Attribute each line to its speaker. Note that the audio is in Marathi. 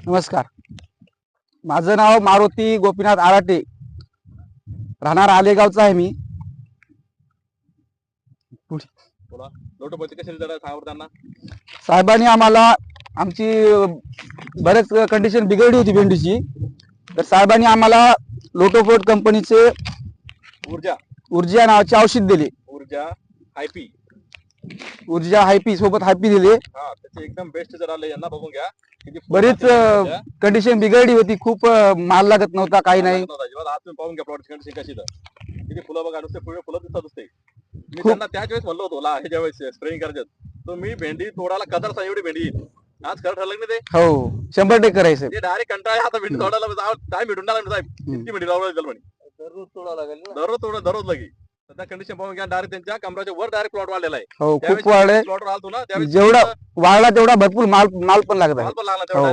Speaker 1: नमस्कार, माझं नाव मारुती गोपीनाथ आराटे, राहणार आलेगावचा आहे मी.
Speaker 2: बोला लोटोपती कशी जरा सांगा त्यांना.
Speaker 1: साहेबांनी आम्हाला आमची बरेच कंडिशन बिघडली होती भेंडीची, तर साहेबांनी आम्हाला लोटोफोर्ट कंपनीचे ऊर्जा नावाचे औषध दिले. ऊर्जा हायपी सोबत हायपी दिले.
Speaker 2: त्याचे एकदम बेस्ट जर आले यांना बघून घ्या.
Speaker 1: बरीच कंडिशन बिघडली होती, खूप माल लागत नव्हता, काही नाही.
Speaker 2: आज तुम्ही पाहून घ्या प्लॉटची कंडिशन कशी तर किती फुलं बघा, नुसते फुलं दिसत असते. मी त्यांना त्याच वेळेस म्हणलो होतो ह्याच्या वेळेस स्प्रेइंग करायचं, तर मी भेंडी तोडायला कदर एवढी भेंडी येईल. आज खरं ठरलं नाही ते.
Speaker 1: हो 100% करायचं.
Speaker 2: ते डायरेक्ट कंटाळा आता भेंडी तोडायला टाइम भेटून टाकला साहेब. किती भेंडी लावलं म्हणे. दररोज लगी. सध्या कंडिशन पाहून घ्या, डायरेक्ट त्यांच्या कमराच्या वर डायरेक्ट प्लॉट वाढलेला आहे.
Speaker 1: हो खूप वाढले.
Speaker 2: प्लॉट राहतो ना
Speaker 1: जेवढा वाढला तेवढा भरपूर माल पण लागत आहे.
Speaker 2: माल पण लागला तेवढा